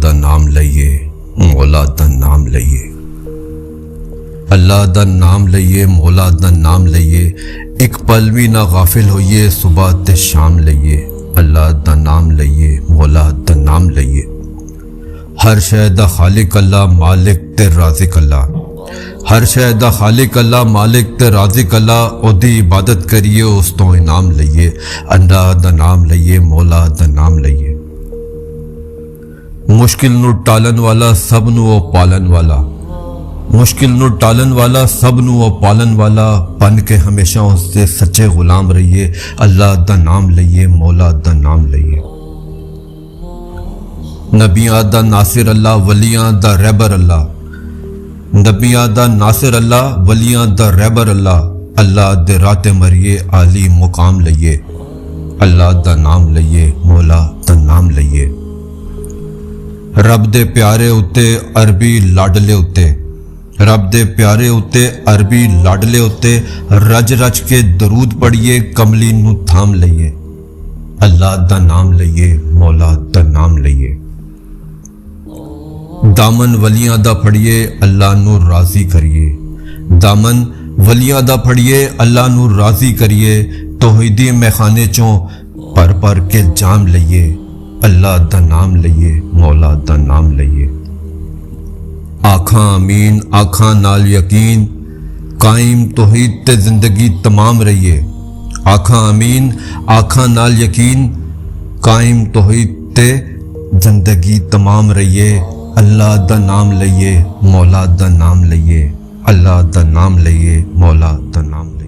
دا نام لئیے مولا دا نام لئیے، اللہ دا نام لئیے مولا دا نام لئیے، ایک پل بھی نہ غافل ہوئیے صبح تے شام لئیے، اللہ دا نام لئیے مولا دا نام لئیے، ہر شے دا خالق اللہ مالک تے رازق اللہ، ہر شے دا خالق اللہ مالک تے رازق اللہ، او دی عبادت کریے اس تو انعام لئیے، اللہ دا نام لئیے مولا دا نام لئیے، مشکل نو ٹالن والا سب نو او پالن والا، مشکل نو ٹالن والا سب نو او پالن والا، بن کے ہمیشہ اس سے سچے غلام رہیے، اللہ دا نام لئیے مولا دا نام لئیے، نبیاں دا ناصر اللہ ولیاں دا رہبر اللہ، نبیاں دا ناصر اللہ ولیاں دا رہبر اللہ، اللہ دے راتے مریے عالی مقام لئیے، اللہ دا نام لئیے مولا دا نام لئیے، رب دے پیارے اتے عربی لاڈلے اتے، رب دے پیارے اتے عربی لاڈلے اتے، رج رج کے درود پڑھیے کملی نو تھام لئیے، اللہ دا نام لئیے مولا دا نام لئیے، دامن ولیاں دا پھڑیے اللہ نو راضی کریے، دامن ولیاں دا پھڑیے اللہ نو راضی کریے، توحیدی میخانے چوں پر پر کے جام لئیے، اللہ دا نام لئیے مولا دا نام لئیے، آکھاں امین آکھاں نال یقین، قائم توحید تے زندگی تمام رہیے، آکھاں امین آکھاں نال یقین، قائم توحید تے زندگی تمام رہیے، اللہ دا نام لئیے مولا دا نام لئیے، اللہ دا نام لئیے مولا دا نام لئیے۔